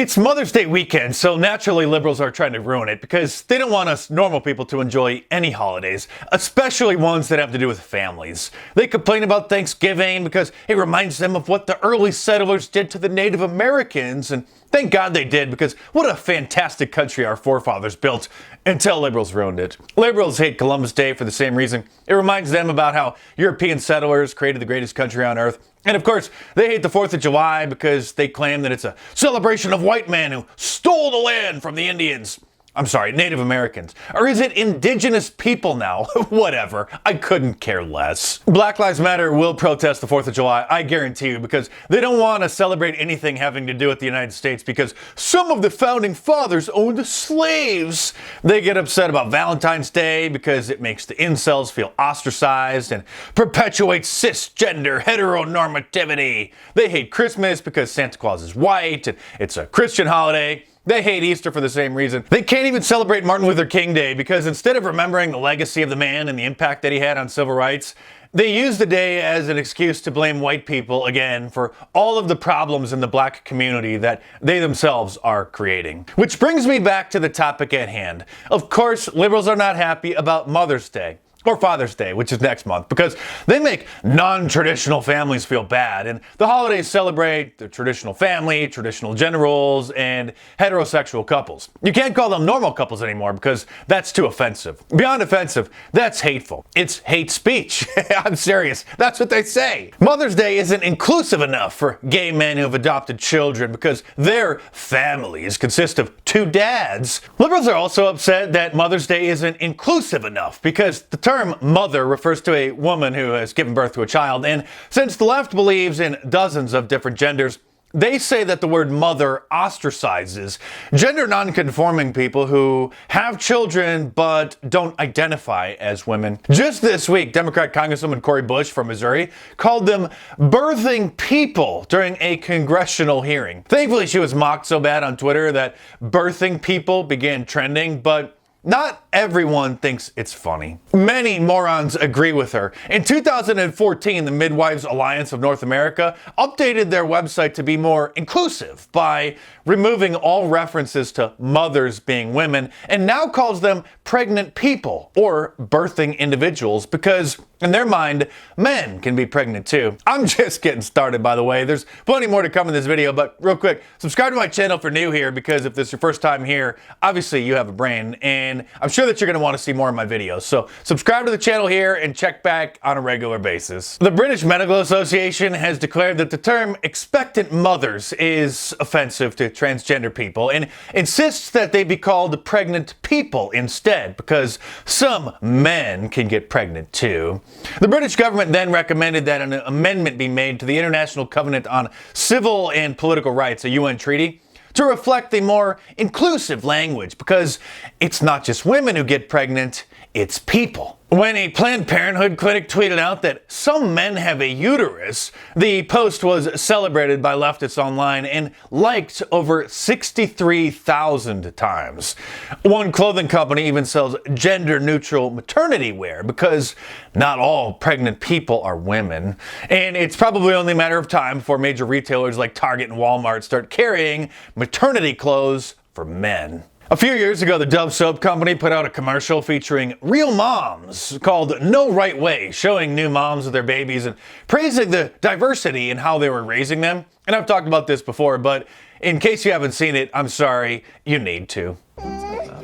It's Mother's Day weekend, so naturally liberals are trying to ruin it because they don't want us normal people to enjoy any holidays, especially ones that have to do with families. They complain about Thanksgiving because it reminds them of what the early settlers did to the Native Americans, and thank God they did, because what a fantastic country our forefathers built until liberals ruined it. Liberals hate Columbus Day for the same reason. It reminds them about how European settlers created the greatest country on earth. And of course, they hate the 4th of July because they claim that it's a celebration of white men who stole the land from the Indians. I'm sorry, Native Americans. Or is it indigenous people now? Whatever. I couldn't care less. Black Lives Matter will protest the 4th of July, I guarantee you, because they don't want to celebrate anything having to do with the United States because some of the founding fathers owned slaves. They get upset about Valentine's Day because it makes the incels feel ostracized and perpetuates cisgender heteronormativity. They hate Christmas because Santa Claus is white and it's a Christian holiday. They hate Easter for the same reason. They can't even celebrate Martin Luther King Day because instead of remembering the legacy of the man and the impact that he had on civil rights, they use the day as an excuse to blame white people again for all of the problems in the black community that they themselves are creating. Which brings me back to the topic at hand. Of course, liberals are not happy about Mother's Day. Or Father's Day, which is next month, because they make non-traditional families feel bad, and the holidays celebrate the traditional family, traditional gender roles, and heterosexual couples. You can't call them normal couples anymore because that's too offensive. Beyond offensive, that's hateful. It's hate speech. I'm serious. That's what they say. Mother's Day isn't inclusive enough for gay men who have adopted children because their families consist of 2 dads. Liberals are also upset that Mother's Day isn't inclusive enough because the term mother refers to a woman who has given birth to a child, and since the left believes in dozens of different genders, they say that the word mother ostracizes gender non-conforming people who have children but don't identify as women. Just this week, Democrat Congresswoman Cori Bush from Missouri called them birthing people during a congressional hearing. Thankfully, she was mocked so bad on Twitter that birthing people began trending, but not everyone thinks it's funny. Many morons agree with her. In 2014, the Midwives Alliance of North America updated their website to be more inclusive by removing all references to mothers being women and now calls them pregnant people or birthing individuals because, in their mind, men can be pregnant too. I'm just getting started, by the way. There's plenty more to come in this video, but real quick, subscribe to my channel if you're new here because if this is your first time here, obviously you have a brain and I'm sure that you're going to want to see more of my videos. So subscribe to the channel here and check back on a regular basis. The British Medical Association has declared that the term expectant mothers is offensive to transgender people and insists that they be called pregnant people instead because some men can get pregnant too. The British government then recommended that an amendment be made to the International Covenant on Civil and Political Rights, a UN treaty, to reflect a more inclusive language because it's not just women who get pregnant, it's people. When a Planned Parenthood clinic tweeted out that some men have a uterus, the post was celebrated by leftists online and liked over 63,000 times. One clothing company even sells gender-neutral maternity wear because not all pregnant people are women. And it's probably only a matter of time before major retailers like Target and Walmart start carrying maternity clothes for men. A few years ago, the Dove Soap Company put out a commercial featuring real moms called No Right Way, showing new moms with their babies and praising the diversity in how they were raising them. And I've talked about this before, but in case you haven't seen it, I'm sorry, you need to.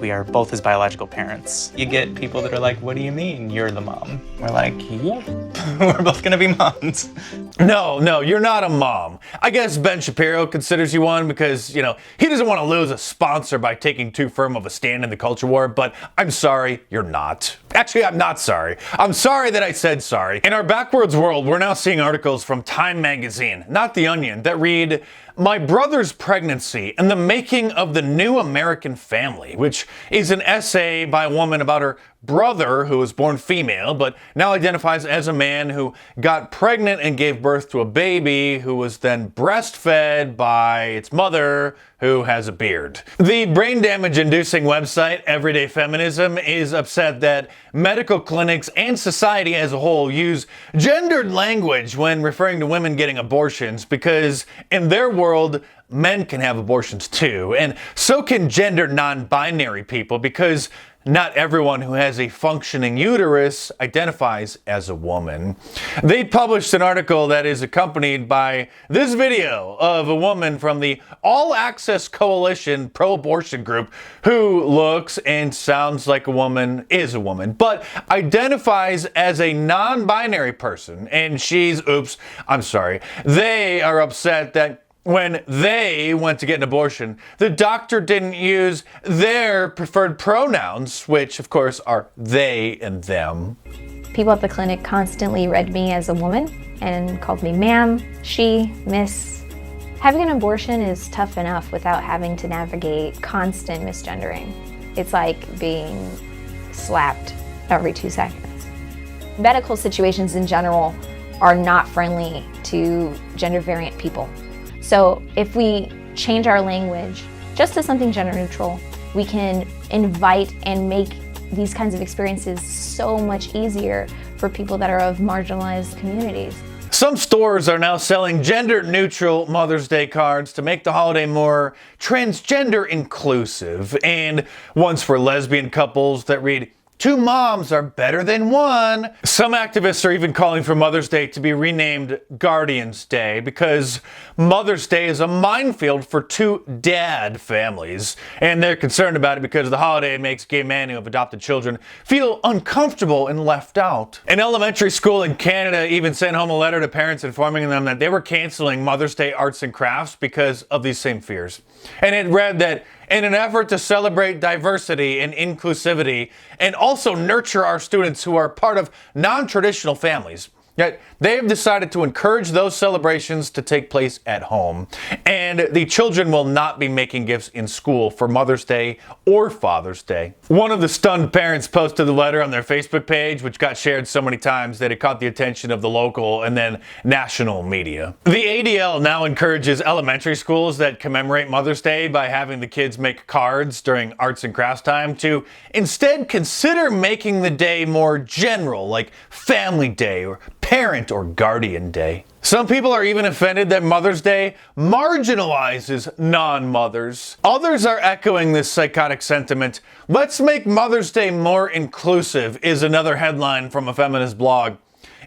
We are both his biological parents. You get people that are like, what do you mean you're the mom? We're like, yep, we're both gonna be moms. No, you're not a mom. I guess Ben Shapiro considers you one because, he doesn't want to lose a sponsor by taking too firm of a stand in the culture war, but I'm sorry, you're not. Actually, I'm not sorry. I'm sorry that I said sorry. In our backwards world, we're now seeing articles from Time magazine, not The Onion, that read, "My Brother's Pregnancy and the Making of the New American Family," which is an essay by a woman about her brother who was born female but now identifies as a man who got pregnant and gave birth to a baby who was then breastfed by its mother who has a beard. The brain damage inducing website Everyday Feminism is upset that medical clinics and society as a whole use gendered language when referring to women getting abortions because in their world, men can have abortions too, and so can gender non-binary people, because not everyone who has a functioning uterus identifies as a woman. They published an article that is accompanied by this video of a woman from the All Access Coalition pro-abortion group who looks and sounds like a woman, is a woman, but identifies as a non-binary person. And they are upset that when they went to get an abortion, the doctor didn't use their preferred pronouns, which of course are they and them. People at the clinic constantly read me as a woman and called me ma'am, she, miss. Having an abortion is tough enough without having to navigate constant misgendering. It's like being slapped every 2 seconds. Medical situations in general are not friendly to gender variant people. So if we change our language just to something gender neutral, we can invite and make these kinds of experiences so much easier for people that are of marginalized communities. Some stores are now selling gender-neutral Mother's Day cards to make the holiday more transgender inclusive, and ones for lesbian couples that read, "Two moms are better than one." Some activists are even calling for Mother's Day to be renamed Guardian's Day, because Mother's Day is a minefield for two dad families. And they're concerned about it because the holiday makes gay men who have adopted children feel uncomfortable and left out. An elementary school in Canada even sent home a letter to parents informing them that they were canceling Mother's Day arts and crafts because of these same fears. And it read that in an effort to celebrate diversity and inclusivity and also nurture our students who are part of non-traditional families, yet they have decided to encourage those celebrations to take place at home. And the children will not be making gifts in school for Mother's Day or Father's Day. One of the stunned parents posted the letter on their Facebook page, which got shared so many times that it caught the attention of the local and then national media. The ADL now encourages elementary schools that commemorate Mother's Day by having the kids make cards during arts and crafts time to instead consider making the day more general, like Family Day or Parent or Guardian Day. Some people are even offended that Mother's Day marginalizes non-mothers. Others are echoing this psychotic sentiment. "Let's make Mother's Day more inclusive" is another headline from a feminist blog.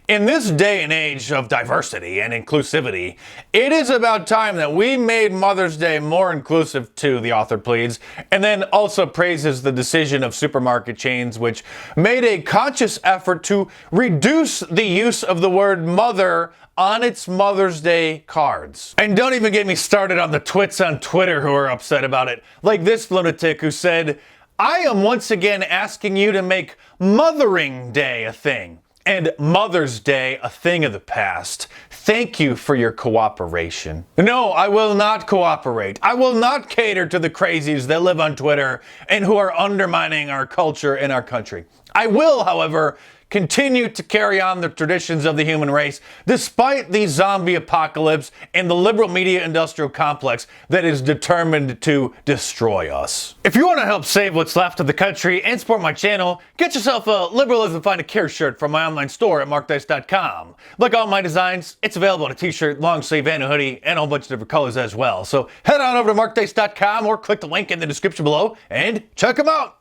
In this day and age of diversity and inclusivity, it is about time that we made Mother's Day more inclusive too, the author pleads, and then also praises the decision of supermarket chains which made a conscious effort to reduce the use of the word mother on its Mother's Day cards. And don't even get me started on the twits on Twitter who are upset about it, like this lunatic who said, "I am once again asking you to make Mothering Day a thing, and Mother's Day a thing of the past. Thank you for your cooperation." No, I will not cooperate. I will not cater to the crazies that live on Twitter and who are undermining our culture and our country. I will, however, continue to carry on the traditions of the human race despite the zombie apocalypse and the liberal media industrial complex that is determined to destroy us. If you want to help save what's left of the country and support my channel, get yourself a Liberalism Find a Care shirt from my online store at markdice.com. Like all my designs, it's available in a t-shirt, long sleeve, and a hoodie, and a whole bunch of different colors as well. So head on over to markdice.com or click the link in the description below and check them out.